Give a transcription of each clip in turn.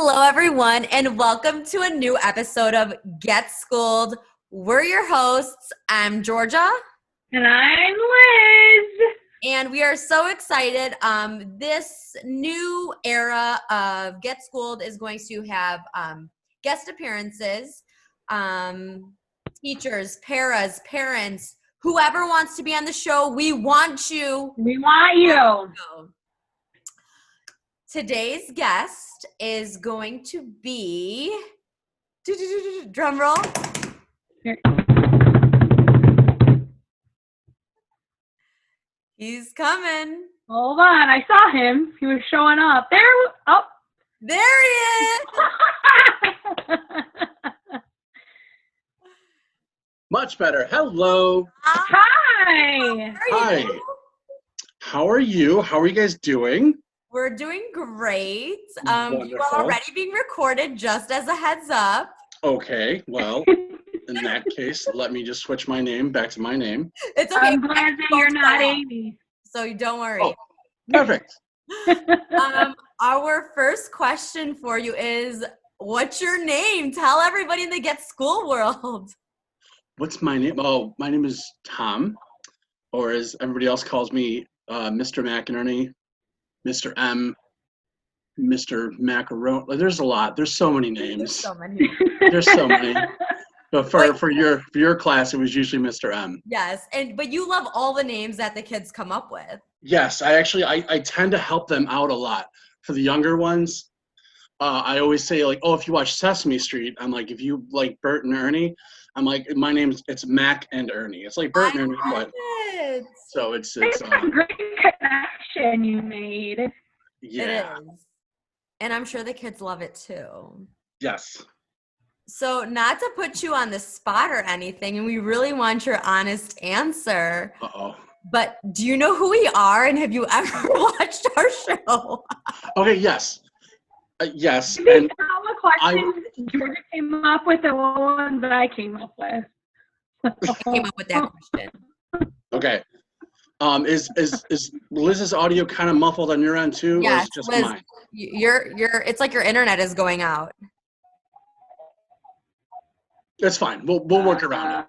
Hello, everyone, and welcome to a new episode of Get Schooled. We're your hosts. I'm Georgia. And I'm Liz. And we are so excited. This new era of Get Schooled is going to have guest appearances, teachers, paras, parents, whoever wants to be on the show. We want you. We want you. Today's guest is going to be, drum roll. He's coming. Hold on, I saw him. He was showing up. There he is. Much better. Hello. Hi. Hi. How are you? How are you guys doing? We're doing great. You are Wonderful. already being recorded, just as a heads up. Okay, well, in that case, let me just switch my name back to my name. It's okay. I'm glad that you're not Amy. So you don't worry. Oh, perfect. Our first question for you is, what's your name? Tell everybody in the Get School world. What's my name? Oh, my name is Tom, or as everybody else calls me, Mr. McInerney, Mr. M, Mr. Macaroni. There's a lot. There's so many names. There's so many. There's so many. But for your class, it was usually Mr. M. Yes, but you love all the names that the kids come up with. Yes, I tend to help them out a lot. For the younger ones, I always say, like, oh, if you watch Sesame Street, I'm like, if you like Bert and Ernie, I'm like, it's Mac and Ernie. It's like Bert and Ernie, but so it's a great connection you made. Yeah. It is. And I'm sure the kids love it too. Yes. So not to put you on the spot or anything, and we really want your honest answer. Uh-oh. But do you know who we are, and have you ever watched our show? Okay, yes. Yes. And all the questions Georgia came up with and the ones that I came up with. I came up with that question. Okay. Is Liz's audio kind of muffled on your end too? Yes, or is it just Liz, mine? it's like your internet is going out. It's fine. We'll work around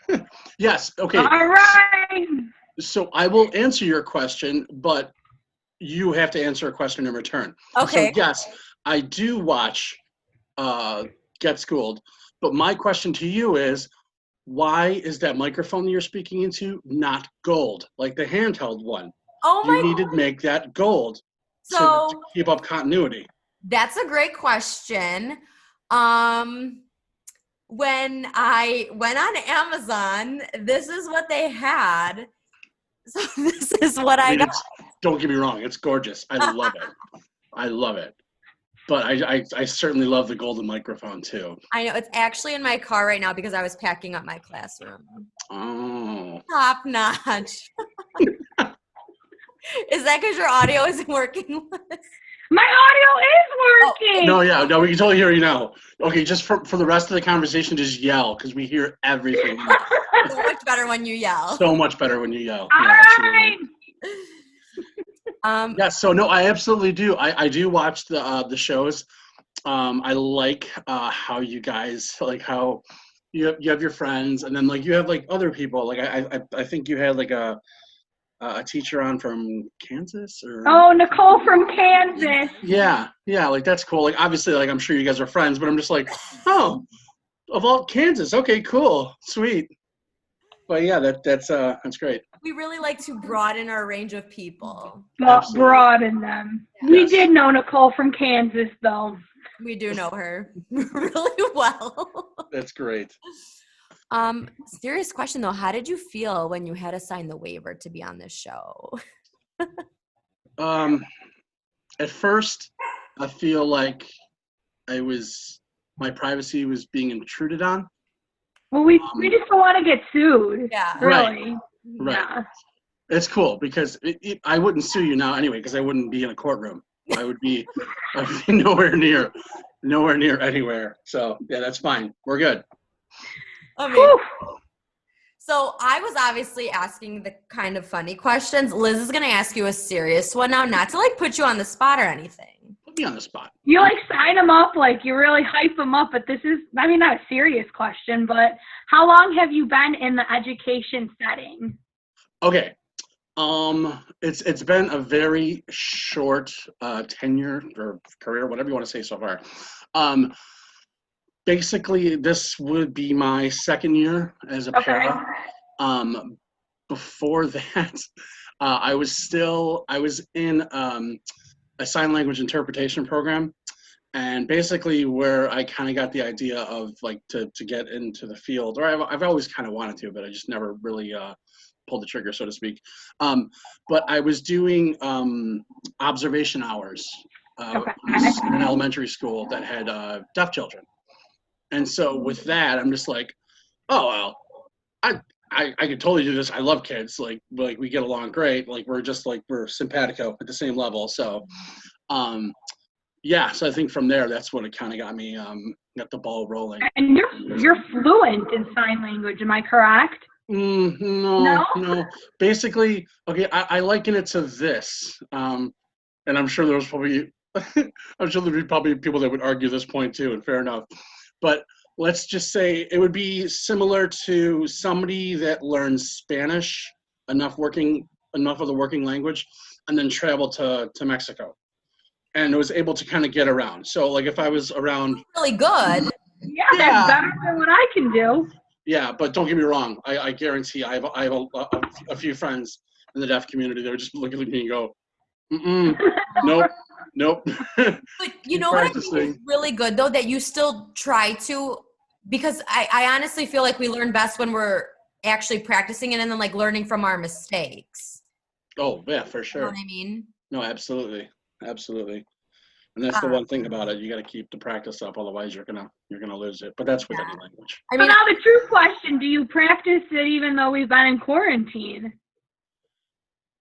it. Yes. Okay. All right. So I will answer your question, but you have to answer a question in return. Okay. So yes, I do watch Get Schooled, but my question to you is, why is that microphone that you're speaking into not gold, like the handheld one? Oh my! You need to make that gold to keep up continuity. That's a great question. When I went on Amazon, this is what they had. So this is what I got. Don't get me wrong, it's gorgeous. I love it. I love it. But I certainly love the golden microphone too. I know, it's actually in my car right now because I was packing up my classroom. Oh. Top notch. Is that because your audio isn't working? My audio is working. No, we can totally hear you now. Okay, just for the rest of the conversation, just yell because we hear everything. So much better when you yell. So much better when you yell. All right. Yeah, so no, I absolutely do. I do watch the shows. I like how you guys, like how you have your friends, and then like you have like other people. Like I think you had like a teacher on from Kansas or Nicole from Kansas. Yeah, like that's cool. Like obviously, like I'm sure you guys are friends, but I'm just like, oh, of all Kansas, okay, cool, sweet. But yeah, that's great. We really like to broaden our range of people. Broaden them. Yes. We did know Nicole from Kansas, though. We do know her really well. That's great. Serious question though, how did you feel when you had to sign the waiver to be on this show? At first, I feel like my privacy was being intruded on. Well, we just don't want to get sued. Yeah. Really. Right. Yeah. It's cool because I wouldn't sue you now anyway because I wouldn't be in a courtroom. I would be nowhere near anywhere. So yeah, that's fine. We're good. So I was obviously asking the kind of funny questions. Liz is going to ask you a serious one now, not to like put you on the spot or anything. be on the spot. You like sign them up, like you really hype them up, but this is, I mean, not a serious question, but how long have you been in the education setting? Okay. It's been a very short tenure or career, whatever you want to say so far. Basically, this would be my second year as a para. Before that, I was in a sign language interpretation program, and basically where I kind of got the idea of like to get into the field, or I've always kind of wanted to, but I just never really pulled the trigger, so to speak. But I was doing observation hours in an elementary school that had deaf children. And so with that, I'm just like, oh, well, I could totally do this. I love kids. Like we get along great. Like we're simpatico at the same level. So, yeah. So I think from there, that's what it kind of got me, got the ball rolling. And you're fluent in sign language, am I correct? No. Basically, okay, I liken it to this. And I'm sure there'd be probably people that would argue this point too, and fair enough. But let's just say it would be similar to somebody that learns Spanish, enough of the working language, and then traveled to Mexico, and was able to kind of get around. So like if I was around, Really good. Yeah, that's better than what I can do. Yeah, but don't get me wrong. I guarantee I have a few friends in the deaf community that would just look at me and go, nope. But you know what I think is really good though, that you still try to, because I honestly feel like we learn best when we're actually practicing it and then like learning from our mistakes. Oh yeah, for sure. You know what I mean? No, absolutely. And that's the one thing about it. You got to keep the practice up, otherwise you're gonna lose it. But that's with any language. I mean, now the true question: do you practice it even though we've been in quarantine?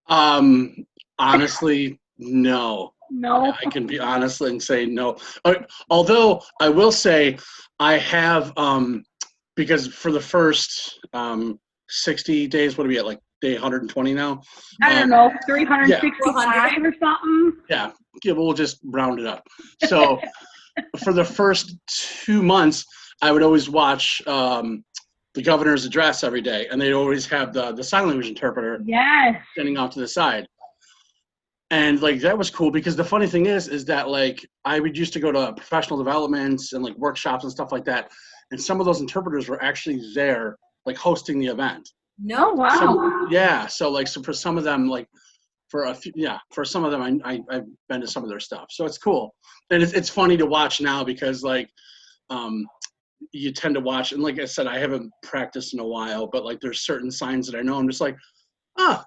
Honestly, no. No. I can be honest and say no. Although I will say I have, because for the first 60 days, what are we at, like day 120 now? I don't know, 365 or something? Yeah, we'll just round it up. So for the first 2 months, I would always watch the governor's address every day, and they'd always have the sign language interpreter standing off to the side. And like that was cool, because the funny thing is that like I would used to go to professional developments and like workshops and stuff like that, and some of those interpreters were actually there like hosting the event. No, wow. So for some of them, like for some of them I've been to some of their stuff, so it's cool. And it's funny to watch now, because like you tend to watch, and like I said, I haven't practiced in a while, but like there's certain signs that I know, I'm just like, oh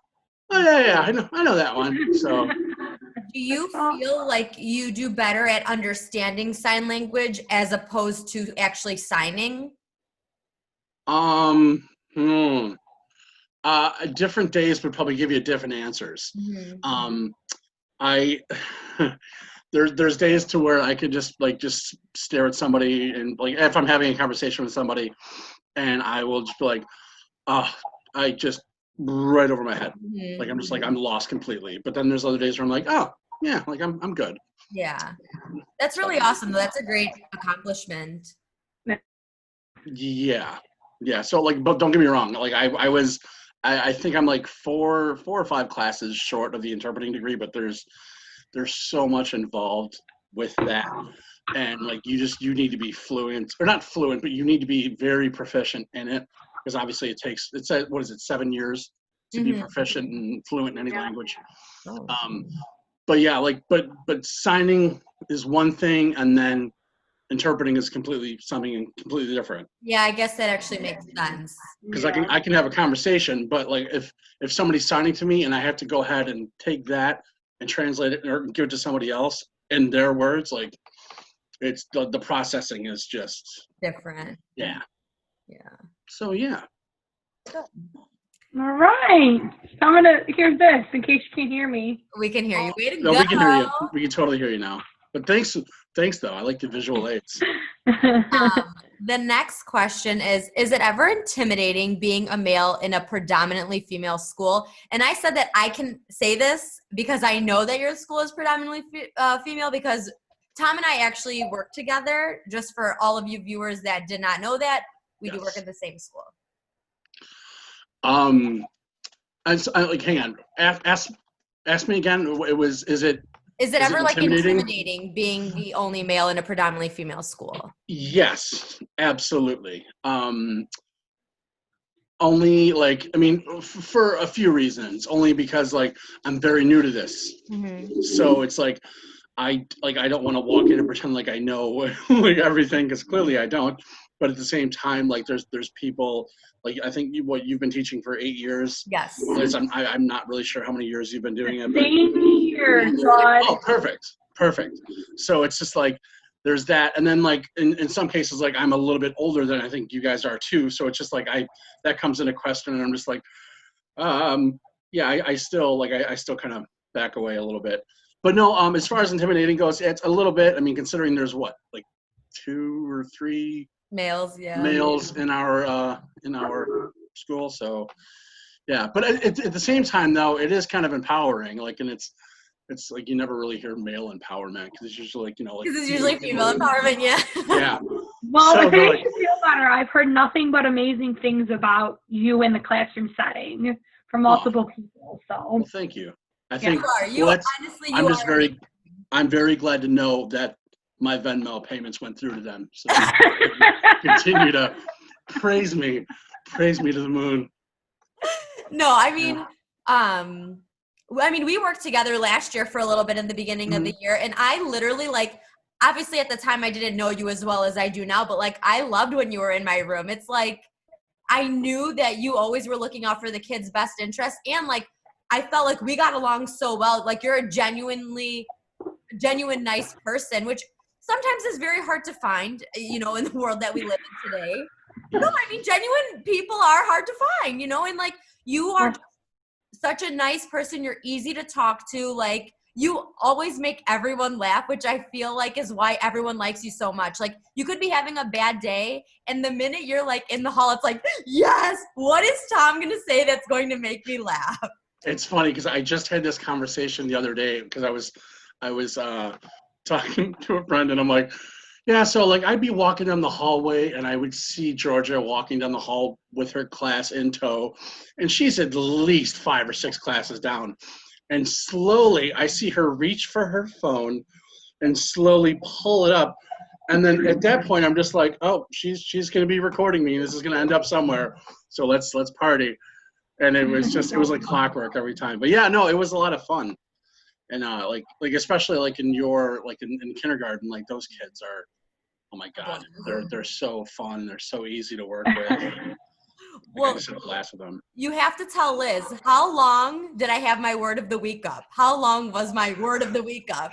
yeah, I know that one. So do you feel like you do better at understanding sign language as opposed to actually signing? Different days would probably give you different answers. Mm-hmm. There's days to where I could just stare at somebody, and like if I'm having a conversation with somebody, and I will just be like, I just right over my head. Mm-hmm. Like I'm just like I'm lost completely. But then there's other days where I'm like, oh yeah, like I'm good. Yeah, that's really awesome. That's a great accomplishment. Yeah. So like, but don't get me wrong. Like I think I'm like four or five classes short of the interpreting degree, but there's so much involved with that, and like you need to be fluent, or not fluent, but you need to be very proficient in it, because obviously it's 7 years to be proficient and fluent in any language. But yeah, like but signing is one thing, and then interpreting is something completely different. Yeah, I guess that actually makes sense. Because I can have a conversation, but like if somebody's signing to me and I have to go ahead and take that and translate it or give it to somebody else in their words, like it's the processing is just different. Yeah. So All right. I'm gonna hear this in case you can't hear me. We can hear you. Way to no, go. We can hear you. We can totally hear you now. But thanks though. I like the visual aids. The next question is it ever intimidating being a male in a predominantly female school? And I said that I can say this because I know that your school is predominantly female, because Tom and I actually work together. Just for all of you viewers that did not know that, we do work at the same school. Like, hang on. Ask me again. Is it ever like intimidating being the only male in a predominantly female school? Yes, absolutely. Only like, I mean, for a few reasons. Only because like I'm very new to this, so it's like I don't want to walk in and pretend like I know like everything, because clearly I don't. But at the same time, like there's people like, I think what you've been teaching for 8 years. Yes. Liz, I'm not really sure how many years you've been doing it. But, Same here, God. Oh, perfect. So it's just like there's that, and then like in some cases, like I'm a little bit older than I think you guys are too. So it's just like that comes into question, and I'm just like, yeah, I still kind of back away a little bit. But no, as far as intimidating goes, it's a little bit. I mean, considering there's what, like 2 or 3 males in our school, so yeah. But at the same time, though, it is kind of empowering. Like, and it's like you never really hear male empowerment, because it's usually like, like, because it's usually female empowerment. Yeah. Well, So, if it makes you feel better, I've heard nothing but amazing things about you in the classroom setting from multiple people. So, well, thank you. I think honestly, I'm very glad to know that my Venmo payments went through to them, so they continue to praise me to the moon. No, I mean, we worked together last year for a little bit in the beginning of the year, and I literally, like, obviously at the time I didn't know you as well as I do now, but like I loved when you were in my room. It's like I knew that you always were looking out for the kids' best interest, and like I felt like we got along so well. Like, you're a genuine nice person, which sometimes is very hard to find, in the world that we live in today. No, I mean, genuine people are hard to find, and like you are such a nice person. You're easy to talk to. Like, you always make everyone laugh, which I feel like is why everyone likes you so much. Like, you could be having a bad day, and the minute you're like in the hall, it's like, yes, what is Tom going to say that's going to make me laugh? It's funny because I just had this conversation the other day, because I was talking to a friend, and I'm like, yeah, so like I'd be walking down the hallway and I would see Georgia walking down the hall with her class in tow, and she's at least 5 or 6 classes down. And slowly I see her reach for her phone and slowly pull it up. And then at that point I'm just like, oh, she's going to be recording me, and this is going to end up somewhere. So let's party. And it was like clockwork every time. But yeah, no, it was a lot of fun. And like especially like in kindergarten, like those kids are, oh my God, they're so fun. They're so easy to work with. Well, I just had a blast with them. You have to tell Liz, how long did I have my word of the week up? How long was my word of the week up?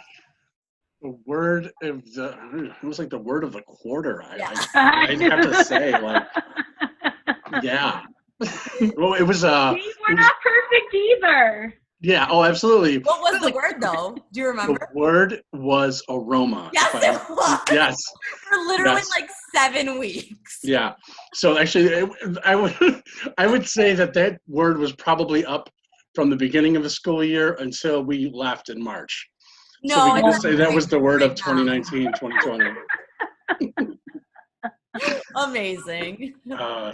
The word of it was like the word of the quarter. I'd have to say, like, yeah. Well, it was. We're not perfect either. Yeah. Oh, absolutely. What was the word, though? Do you remember? The word was aroma. Yes, it was. Yes. For literally like 7 weeks. Yeah. So actually, I would say that word was probably up from the beginning of the school year until we left in March. No, so we can say that was the word of 2019, 2020. Amazing.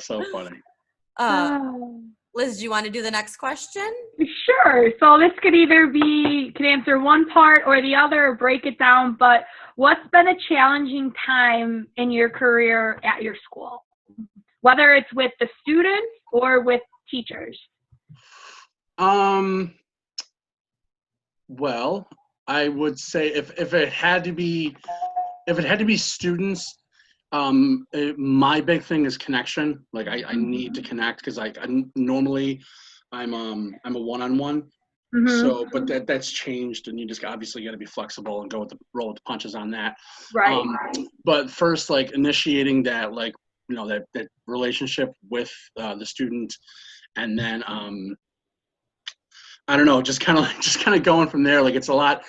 So funny. Liz, do you want to do the next question? Sure. So this could answer one part or the other, or break it down. But what's been a challenging time in your career at your school, whether it's with the students or with teachers? Well, I would say if it had to be students, my big thing is connection. Like I need to connect, because normally I'm a one-on-one. So, but that's changed, and you just obviously got to be flexible and roll with the punches on that. Right. But first, like initiating that, like, that relationship with the student, and then I don't know, just kind of going from there. Like it's a lot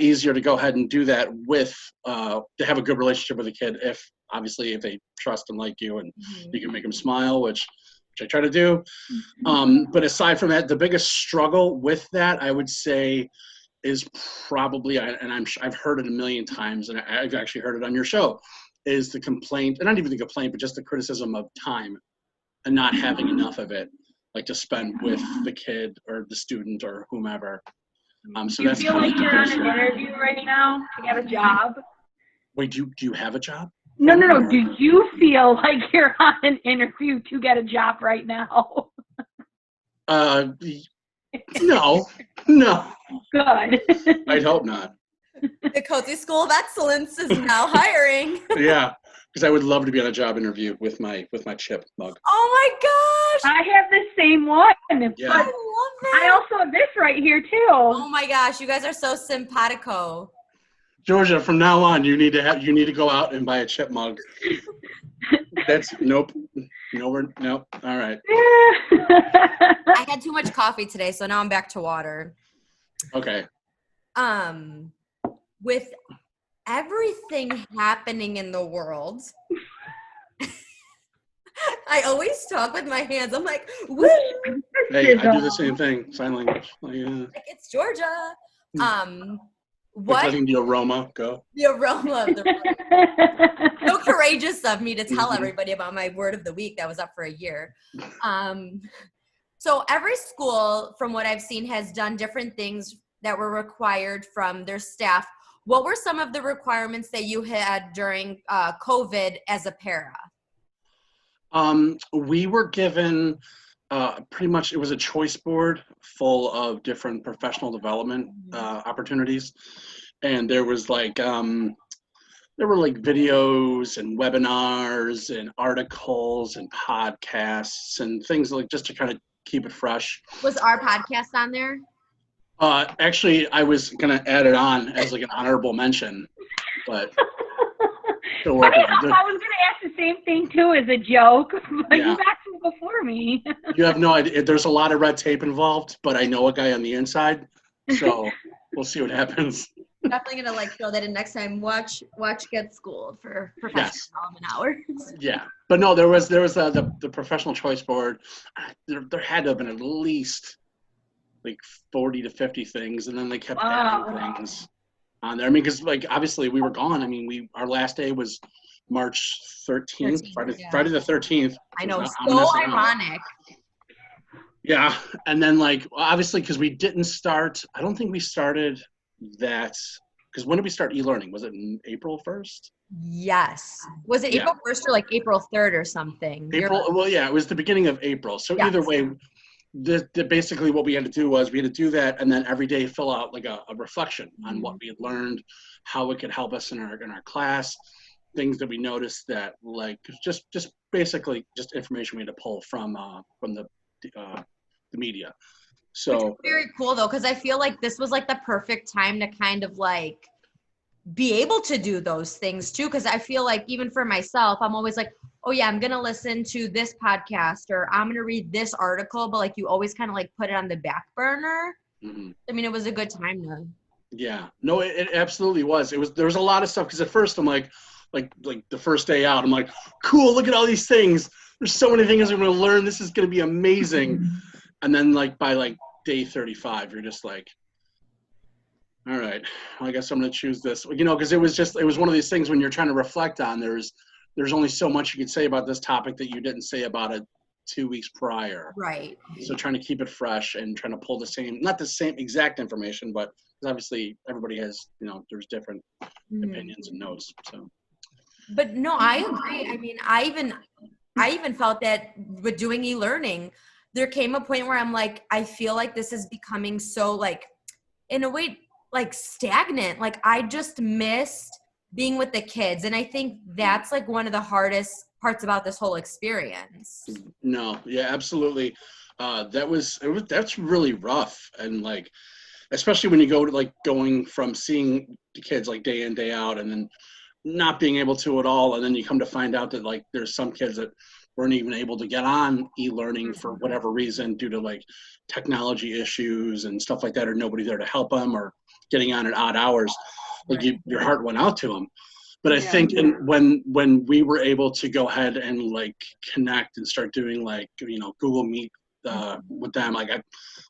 easier to go ahead and do that with to have a good relationship with a kid if they trust and like you, and you can make them smile, which I try to do. But aside from that, the biggest struggle with that, I would say, is probably, and I've heard it a million times, and I've actually heard it on your show, is the complaint, and not even the complaint, but just the criticism of time and not having enough of it, like to spend with the kid or the student or whomever. So Do you that's feel kind like of you're on an interview right now to get a job? Wait, do you have a job? No. Do you feel like you're on an interview to get a job right now? No. Good. I'd hope not. The Cozy School of Excellence is now hiring. Yeah, because I would love to be on a job interview with my chip mug. Oh my gosh! I have the same one. Yeah. I love it. I also have this right here too. Oh my gosh, you guys are so simpatico. Georgia, from now on, you need to go out and buy a chip mug. That's nope. Nope. All right. I had too much coffee today, so now I'm back to water. Okay. With everything happening in the world, I always talk with my hands. I'm like, woo! Hey, I do the same thing. Sign language. Yeah. Like, it's Georgia. Like letting the aroma go. The aroma of the room. So courageous of me to tell everybody about my word of the week that was up for a year. So every school, from what I've seen, has done different things that were required from their staff. What were some of the requirements that you had during COVID as a para? We were given pretty much, it was a choice board full of different professional development opportunities. And there was there were videos and webinars and articles and podcasts and things like just to kind of keep it fresh. Was our podcast on there? Actually, I was going to add it on as an honorable mention, but still working on it. I was going to ask the same thing too as a joke, but Yeah. you asked me before me. You have no idea. There's a lot of red tape involved, but I know a guy on the inside, so we'll see what happens. Definitely gonna throw that in next time. Watch Get Schooled for professional development hours. Yeah, but no, there was the professional choice board. There had to have been at least 40 to 50 things, and then they kept adding things on there. I mean, because obviously we were gone. I mean, our last day was March 13th, Friday the 13th. I know, so ironic. Yeah, and then obviously because we didn't start. I don't think we started that, because when did we start e-learning? Was it in April 1st? Yes. Was it April 1st or April 3rd or something? Well, yeah, it was the beginning of April. So either way, basically what we had to do was we had to do that, and then every day fill out a reflection on what we had learned, how it could help us in our class, things that we noticed that just basically just information we had to pull from the media. So which is very cool though, because I feel like this was the perfect time to kind of be able to do those things too. Because I feel even for myself, I'm always oh yeah, I'm gonna listen to this podcast or I'm gonna read this article, but you always kind of put it on the back burner. Mm-hmm. I mean, it was a good time to. Yeah, no, it absolutely was. There was a lot of stuff, because at first I'm like the first day out, I'm like, cool, look at all these things. There's so many things I'm gonna learn. This is gonna be amazing. And then by day 35, you're just all right, I guess I'm going to choose this, because it was one of these things when you're trying to reflect on, there's only so much you could say about this topic that you didn't say about it 2 weeks prior. Right. So trying to keep it fresh and trying to pull not the same exact information, but obviously everybody has, there's different opinions and notes. So. But no, I agree. I mean, I even felt that with doing e-learning, there came a point where I'm I feel this is becoming so in a way stagnant. I just missed being with the kids. And I think that's one of the hardest parts about this whole experience. No, yeah, absolutely. That's really rough. And especially when you go to going from seeing the kids day in, day out, and then not being able to at all. And then you come to find out that there's some kids that weren't even able to get on e-learning for whatever reason due to like technology issues and stuff like that, or nobody there to help them, or getting on at odd hours. Like your heart went out to them. But I think when we were able to go ahead and like connect and start doing like, you know, Google Meet with them, like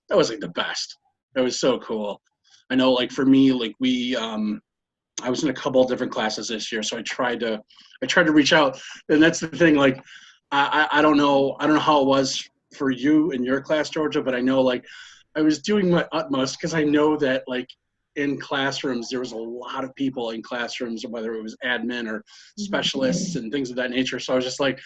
that was like the best. It was so cool. I know, like for me, like I was in a couple of different classes this year, so I tried to reach out, and that's the thing. Like I don't know how it was for you in your class, Georgia, but I know like I was doing my utmost because I know that like in classrooms there was a lot of people in classrooms, whether it was admin or specialists and things of that nature. So I was just like,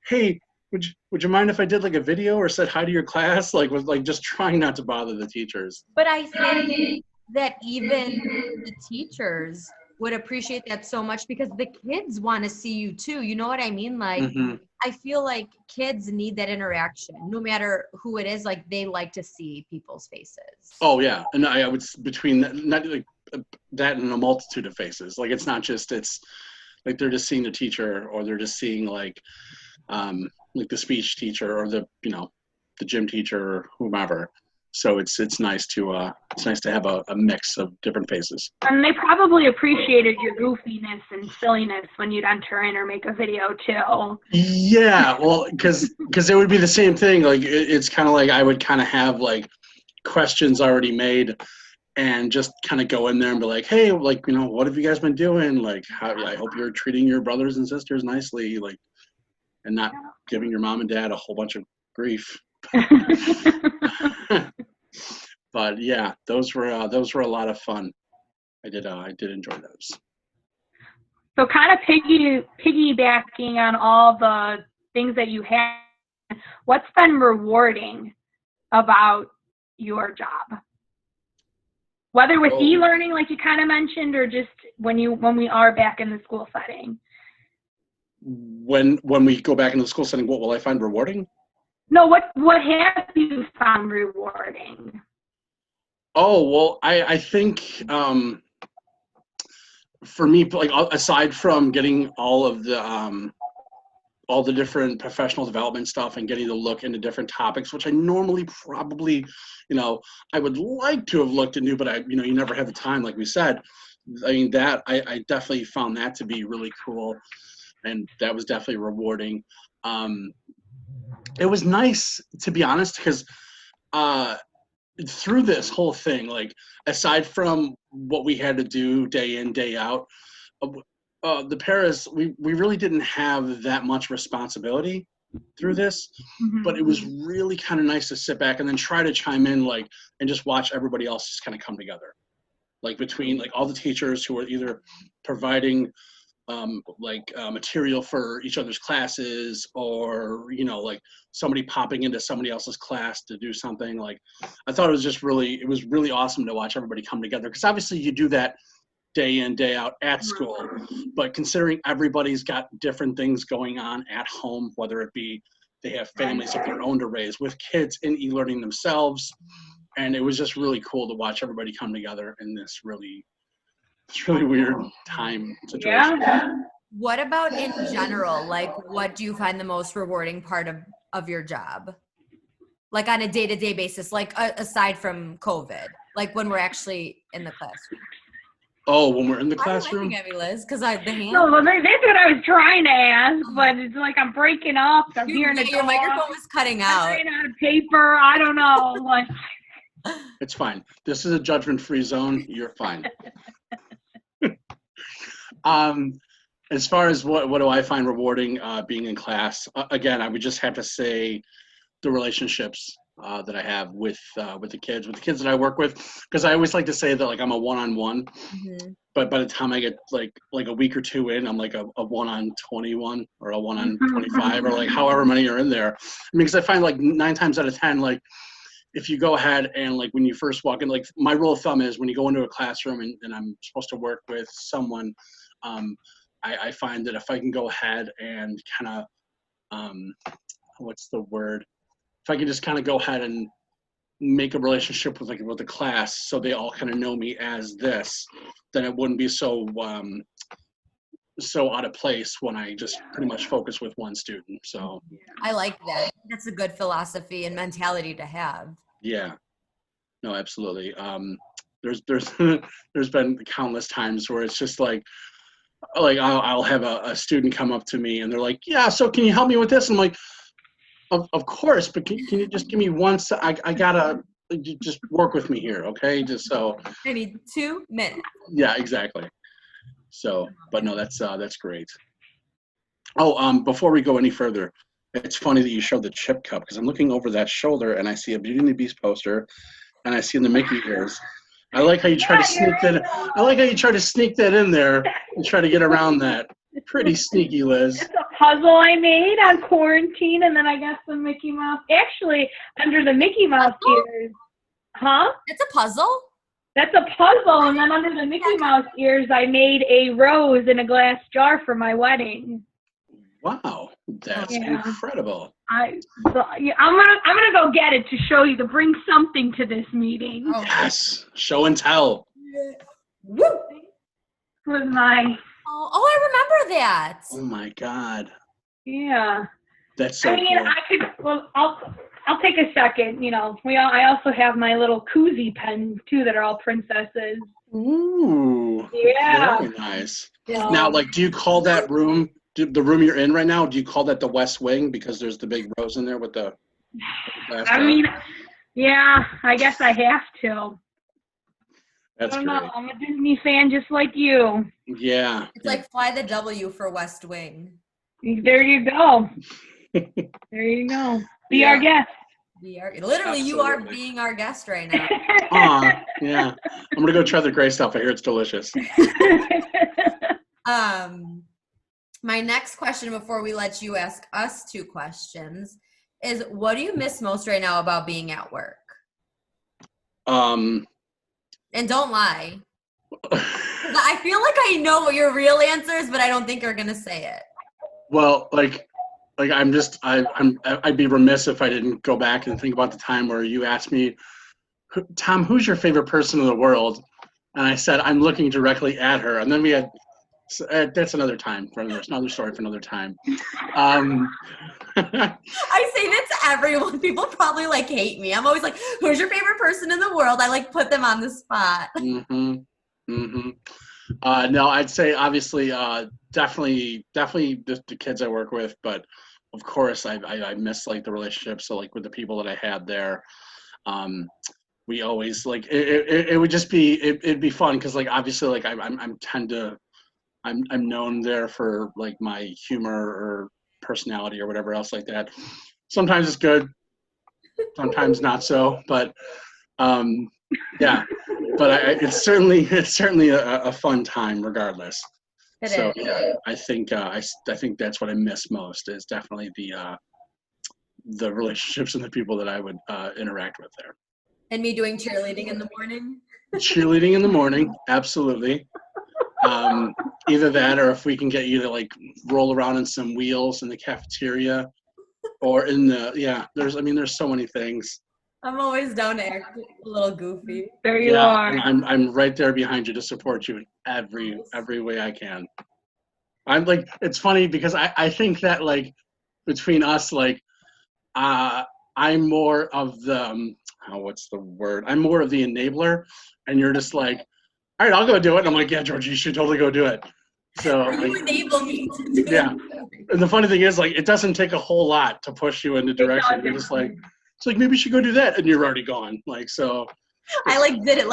hey, would you mind if I did like a video or said hi to your class? Like was like just trying not to bother the teachers. But I think that even the teachers would appreciate that so much because the kids want to see you too. You know what I mean? Like, I feel like kids need that interaction, no matter who it is. Like, they like to see people's faces. Oh yeah, and I would between that, not like that and a multitude of faces. Like it's not just it's like they're just seeing the teacher, or they're just seeing like the speech teacher, or the the gym teacher, or whomever. So it's nice to have a mix of different faces. And they probably appreciated your goofiness and silliness when you'd enter in or make a video too. Yeah, well, because it would be the same thing. Like it's kind of like I would kind of have like questions already made, and just kind of go in there and be like, hey, like what have you guys been doing? Like, I hope you're treating your brothers and sisters nicely, like, and not giving your mom and dad a whole bunch of grief. But yeah, those were a lot of fun. I did enjoy those. So kind of piggybacking on all the things that you had, what's been rewarding about your job? Whether with e-learning, like you kind of mentioned, or just when we are back in the school setting. When we go back into the school setting, what will I find rewarding? No, what have you found rewarding? Oh, well, I think for me, like aside from getting all the different professional development stuff and getting to look into different topics, which I normally probably, I would like to have looked into, but you never have the time, like we said. I mean, that I definitely found that to be really cool, and that was definitely rewarding. It was nice, to be honest, because through this whole thing, like aside from what we had to do day in, day out, the paras, we really didn't have that much responsibility through this, but it was really kind of nice to sit back and then try to chime in, like, and just watch everybody else just kind of come together, like between like all the teachers who were either providing material for each other's classes, or like somebody popping into somebody else's class to do something. Like I thought it was really awesome to watch everybody come together, because obviously you do that day in, day out at school, but considering everybody's got different things going on at home, whether it be they have families of their own to raise, with kids in e-learning themselves, and it was just really cool to watch everybody come together in this really weird time situation. Yeah. What about in general? Like, what do you find the most rewarding part of your job? Like on a day-to-day basis, like aside from COVID, like when we're actually in the classroom. Oh, when we're in the Why are you classroom? laughing at me, Liz? Because the hand. No, well, that's what I was trying to ask, but it's like I'm breaking up. I'm hearing Your microphone was cutting out. I'm out of paper. I don't know. Like, it's fine. This is a judgment-free zone. You're fine. As far as what do I find rewarding being in class, again, I would just have to say the relationships that I have with the kids that I work with, because I always like to say that like I'm a one-on-one, but by the time I get like a week or two in, I'm like a 1-on-21 or a 1-on-25 or like however many are in there. I mean, because I find like 9 times out of 10, like if you go ahead and like when you first walk in, like my rule of thumb is when you go into a classroom and I'm supposed to work with someone, I find that if I can go ahead and kind of, what's the word? If I can just kind of go ahead and make a relationship with the class, so they all kind of know me as this, then it wouldn't be so so out of place when I just pretty much focus with one student. So I like that. That's a good philosophy and mentality to have. yeah, no, absolutely. There's there's been countless times where it's just like I'll have a student come up to me and they're like, yeah, so can you help me with this? I'm like, of course, but can you just give me one? I gotta just work with me here, okay? Just so. I need 2 minutes. Yeah, exactly. So, but no, that's great. Oh, before we go any further, it's funny that you showed the chip cup because I'm looking over that shoulder and I see a Beauty and the Beast poster, and I see the Mickey ears. I like how you try to sneak that. I like how you try to sneak that in there and try to get around that. Pretty sneaky, Liz. It's a puzzle I made on quarantine, and then I got some Mickey Mouse. Actually, under the Mickey Mouse ears. Huh? It's a puzzle? That's a puzzle, and then under the Mickey Mouse ears, I made a rose in a glass jar for my wedding. Wow, that's incredible. I'm gonna go get it to show you, to bring something to this meeting. Oh. Yes, show and tell. Woo! With my. Oh, I remember that. Oh my God. Yeah. That's so I mean, cool. I could. Well, I'll take a second. You know, I also have my little koozie pens too that are all princesses. Ooh. Yeah. Very nice. Now, like, do you call that room? The room you're in right now, do you call that the West Wing because there's the big rose in there with the glass I door? mean, yeah, I guess I have to. That's I don't great. know. I'm a Disney fan just like you. Yeah. It's like fly the W for West Wing. There you go. There you go. Be our guest. Literally, you are being our guest right now. Aw, yeah. I'm going to go try the gray stuff. I hear it's delicious. My next question before we let you ask us 2 questions is, what do you miss most right now about being at work? And don't lie. I feel like I know what your real answer is, but I don't think you're going to say it. Well, I'd be remiss if I didn't go back and think about the time where you asked me, Tom, who's your favorite person in the world? And I said, I'm looking directly at her. And then we had, that's another time, another story for another time. I say that to everyone. People probably hate me. I'm always like, who's your favorite person in the world? I put them on the spot. No, I'd say obviously, definitely the kids I work with, but of course I miss the relationships. So with the people that I had there, we always it would just be, it'd be fun. Cause obviously I'm known there for my humor or personality or whatever else like that. Sometimes it's good, sometimes not so, but yeah. But it's certainly a fun time regardless. So yeah, I think that's what I miss most is definitely the relationships and the people that I would interact with there. And me doing cheerleading in the morning. Cheerleading in the morning, absolutely. Either that, or if we can get you to roll around in some wheels in the cafeteria, or in the there's so many things. I'm always down to act a little goofy. There you are. I'm right there behind you to support you in every way I can. I'm it's funny because I think that between us I'm more of the what's the word? I'm more of the enabler, and you're just all right, I'll go do it. And I'm like, yeah, George, you should totally go do it. So you enable me to do it. Yeah. And the funny thing is it doesn't take a whole lot to push you in the direction. You're just it's maybe we should go do that, and you're already gone. So I did it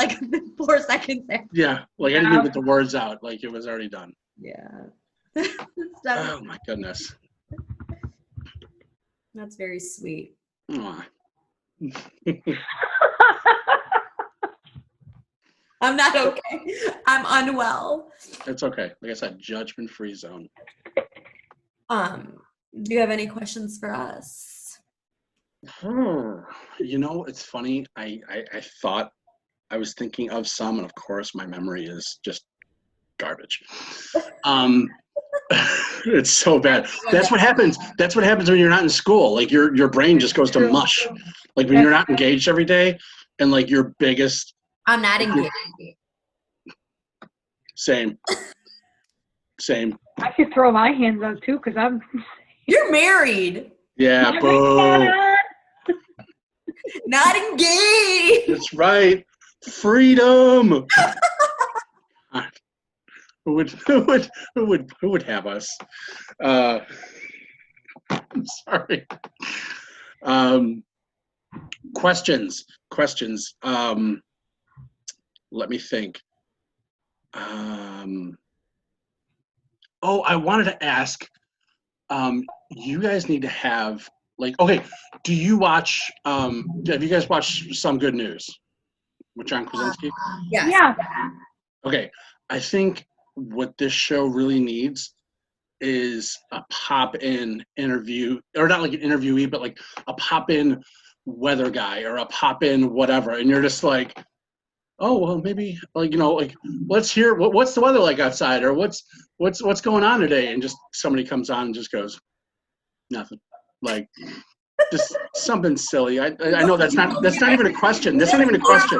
4 seconds there. Yeah, I didn't even get the words out. It was already done. Yeah. Oh my goodness. That's very sweet. I'm not okay. I'm unwell. It's okay. Like I said, judgment-free zone. Do you have any questions for us? It's funny. I thought I was thinking of some, and of course my memory is just garbage. It's so bad. That's what happens. That's what happens when you're not in school. Your brain just goes to mush. When you're not engaged every day, and your biggest. I'm not engaged. Same. I could throw my hands up too, because I'm. You're married. Yeah, boo. Not engaged. That's right. Freedom. Who would have us? I'm sorry. Questions. Let me think. I wanted to ask. You guys need to have okay. Do you watch? Have you guys watched Some Good News with John Krasinski? Yes. Yeah. Okay, I think what this show really needs is a pop-in interview, or not like an interviewee, but like a pop-in weather guy or a pop-in whatever, and you're just like, oh well, maybe let's hear what's the weather like outside, or what's going on today, and just somebody comes on and just goes, nothing, like just something silly. I know that's not even a question. That's not even a question.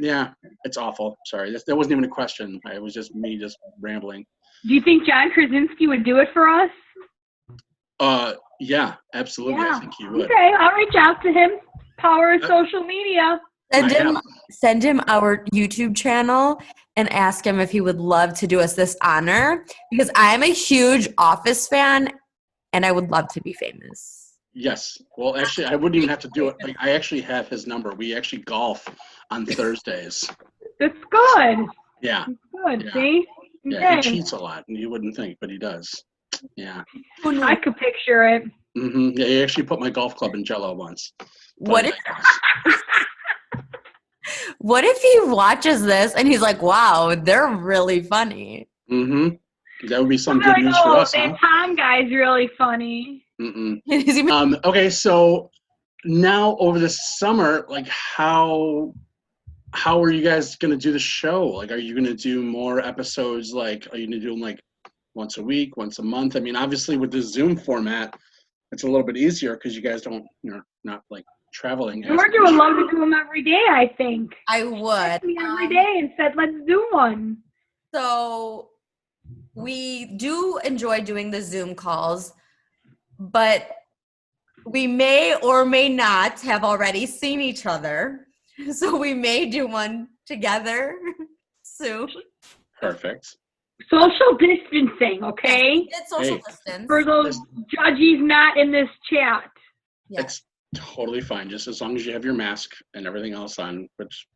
Yeah, it's awful. Sorry, that wasn't even a question. It was just me just rambling. Do you think John Krasinski would do it for us? Yeah, absolutely. Yeah. I think he would. Okay, I'll reach out to him. Power of social media. Send him our YouTube channel and ask him if he would love to do us this honor, because I am a huge Office fan and I would love to be famous. Yes. Well, actually, I wouldn't even have to do it. Like, I actually have his number. We actually golf on Thursdays. That's good. Yeah. That's good. Yeah. See? Yeah, Okay. he cheats a lot, and you wouldn't think, but he does. Yeah. I could picture it. Mm-hmm. Yeah, he actually put my golf club in Jell-O once. What if he watches this and he's like, wow, they're really funny? Mm-hmm. That would be some good news for us, that Tom guy's really funny. Mm-mm. Okay, so now over the summer, like how are you guys going to do the show? Like, are you going to do more episodes? Like, are you going to do them like once a week, once a month? I mean, obviously with the Zoom format, it's a little bit easier because you guys don't, you're not like traveling. Georgia would love to do them every day, I think. I would. Every day and said, let's do one. So we do enjoy doing the Zoom calls, but we may or may not have already seen each other. So we may do one together soon. Perfect. Social distancing, okay? It's social distance. For those judges not in this chat. Yeah. It's totally fine, just as long as you have your mask and everything else on, which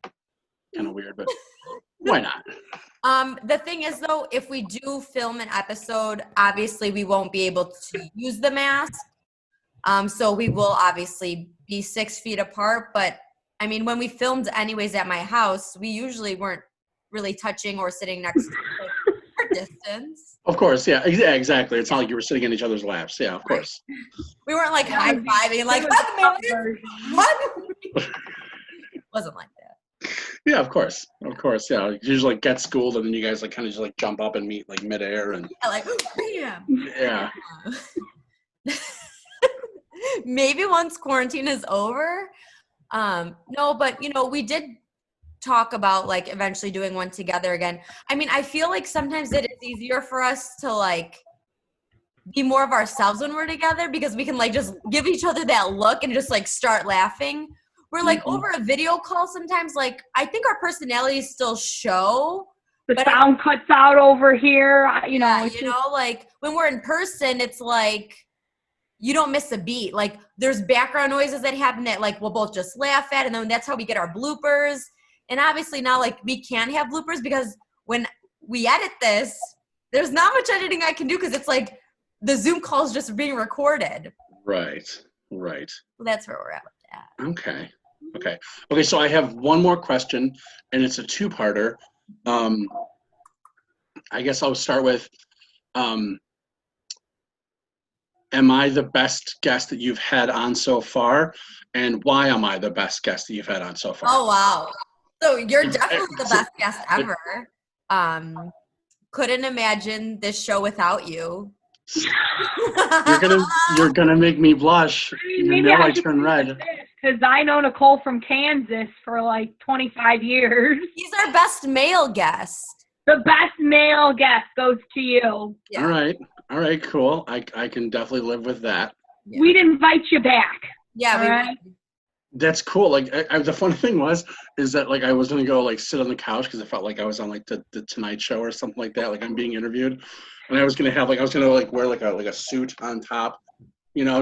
kind of weird, but why not? The thing is, though, if we do film an episode, obviously we won't be able to use the mask. So we will obviously be 6 feet apart. But, I mean, when we filmed anyways at my house, we usually weren't really touching or sitting next to our distance. Of course, yeah, exactly. It's not like you were sitting in each other's laps. Yeah, of course. We weren't like high-fiving, like, what? Wasn't like that. Yeah, of course. Yeah, you usually like get schooled, and then you guys like kind of just like jump up and meet like midair, and like, bam. Yeah. Maybe once quarantine is over. No, but we did talk about like eventually doing one together again. I mean, I feel like sometimes it is easier for us to like be more of ourselves when we're together, because we can like just give each other that look and just like start laughing. We're like over a video call sometimes, like I think our personalities still show. The sound cuts out over here, like when we're in person, it's like you don't miss a beat. Like there's background noises that happen that like we'll both just laugh at, and then that's how we get our bloopers. And obviously now like we can have bloopers because when we edit this, there's not much editing I can do because it's like the Zoom call is just being recorded. Right. Well, that's where we're at with that. Okay. So I have one more question, and it's a two-parter. I guess I'll start with, am I the best guest that you've had on so far? And why am I the best guest that you've had on so far? Oh, wow. So you're definitely the best guest ever. Couldn't imagine this show without you. You're gonna make me blush. I turn red. Because I know Nicole from Kansas for like 25 years. He's our best male guest. The best male guest goes to you. Yeah. All right, cool. I can definitely live with that. Yeah. We'd invite you back. Yeah, we right. would. That's cool. Like, the funny thing is that like I was gonna go like sit on the couch because I felt like I was on like the Tonight Show or something like that. Like I'm being interviewed, and I was gonna wear like a suit on top,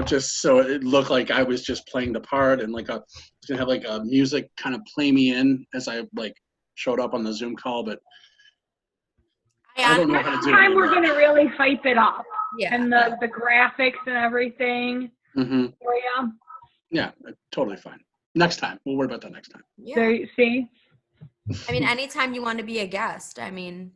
just so it looked like I was just playing the part, and like I was gonna have like a music kind of play me in as I like showed up on the Zoom call, but I don't know how to do it Next time we're anymore. gonna really hype it up. Yeah. And the graphics and everything Mm-hmm. for you. Yeah, totally fine. Next time. We'll worry about that next time. Yeah. There you see. I mean, anytime you want to be a guest. I mean,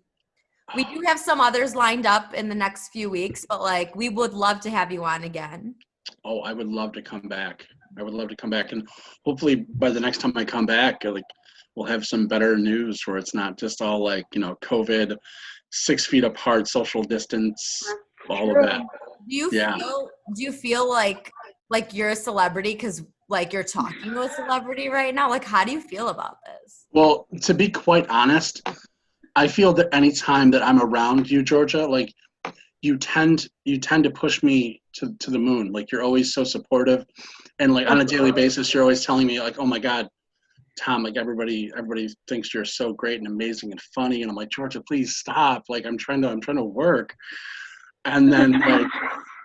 we do have some others lined up in the next few weeks, but like we would love to have you on again. Oh, I would love to come back. And hopefully by the next time I come back, like we'll have some better news where it's not just all like, COVID, 6 feet apart, social distance, all of that. Do you feel like you're a celebrity because like you're talking to a celebrity right now? Like, how do you feel about this? Well, to be quite honest, I feel that anytime that I'm around you, Georgia, like you tend to push me to the moon. Like you're always so supportive, and like on a daily basis, you're always telling me like, "Oh my God, Tom, like everybody thinks you're so great and amazing and funny." And I'm like, Georgia, please stop. Like I'm trying to work. And then like,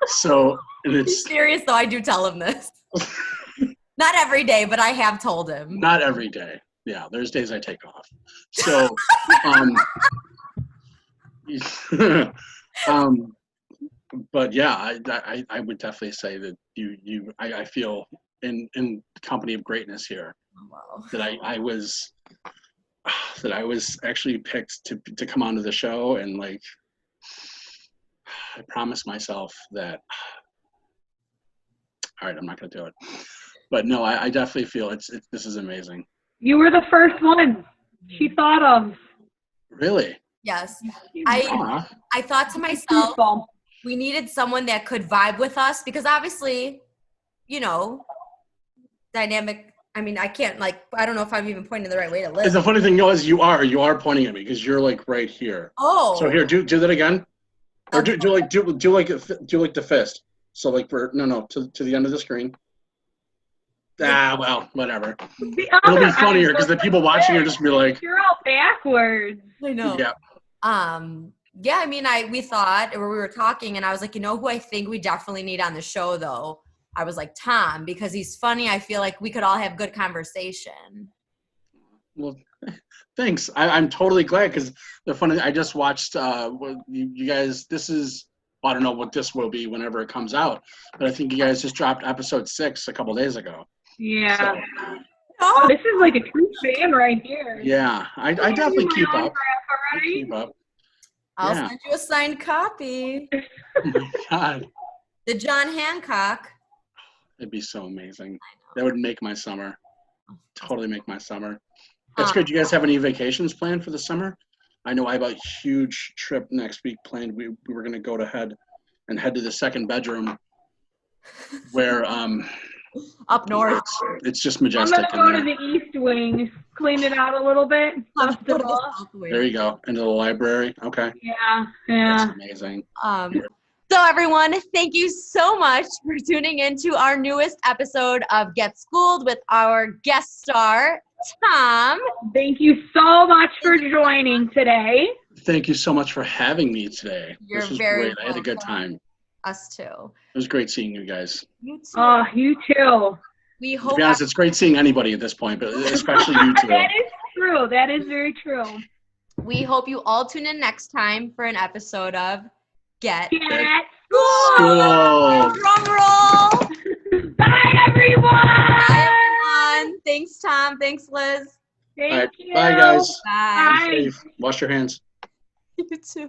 so, and it's serious though. I do tell him this. Not every day, but I have told him. Not every day. Yeah, there's days I take off. So, but yeah, I would definitely say that I feel in the company of greatness here. Wow. That I was actually picked to come onto the show, and like I promised myself that. All right, I'm not going to do it, but no, I definitely feel this is amazing. You were the first one she thought of. Really? Yes. I thought to myself, we needed someone that could vibe with us because obviously, dynamic. I mean, I can't I don't know if I'm even pointing the right way to live. The funny thing is, you are pointing at me because you're like right here. Oh. So here, do that again, or do like the fist. So like to the end of the screen. Well, whatever. It'll be funnier because the people watching are just be like, you're all backwards. I know. Yeah. Yeah, I mean, we thought, or we were talking, and I was like, who I think we definitely need on the show, though? I was like, Tom, because he's funny. I feel like we could all have good conversation. Well, thanks. I'm totally glad because the funny, I just watched you guys, I don't know what this will be whenever it comes out, but I think you guys just dropped episode 6 a couple days ago. Yeah. So, oh, this is like a true fan right here. Yeah, I definitely keep up. I'll send you a signed copy. Oh my God. The John Hancock. It'd be so amazing. That would make my summer. Totally make my summer. That's good. Do you guys have any vacations planned for the summer? I know I have a huge trip next week planned. We were going to go head to the second bedroom where up north. It's just majestic. I'm going to go to the East Wing, clean it out a little bit. There you go. Into the library. Okay. Yeah. That's amazing. So everyone, thank you so much for tuning into our newest episode of Get Schooled with our guest star, Tom. Thank you so much for joining today. Thank you so much for having me today. You're this was very great. I had a good time. Us too. It was great seeing you guys. You too. Oh, you too. We hope. To be honest, it's great seeing anybody at this point, but especially you two. That is true. That is very true. We hope you all tune in next time for an episode of Get Schooled. Drum roll. Bye, everyone. Bye, everyone. Thanks, Tom. Thanks, Liz. Thank you. Bye, guys. Bye. Be safe. Wash your hands. You too.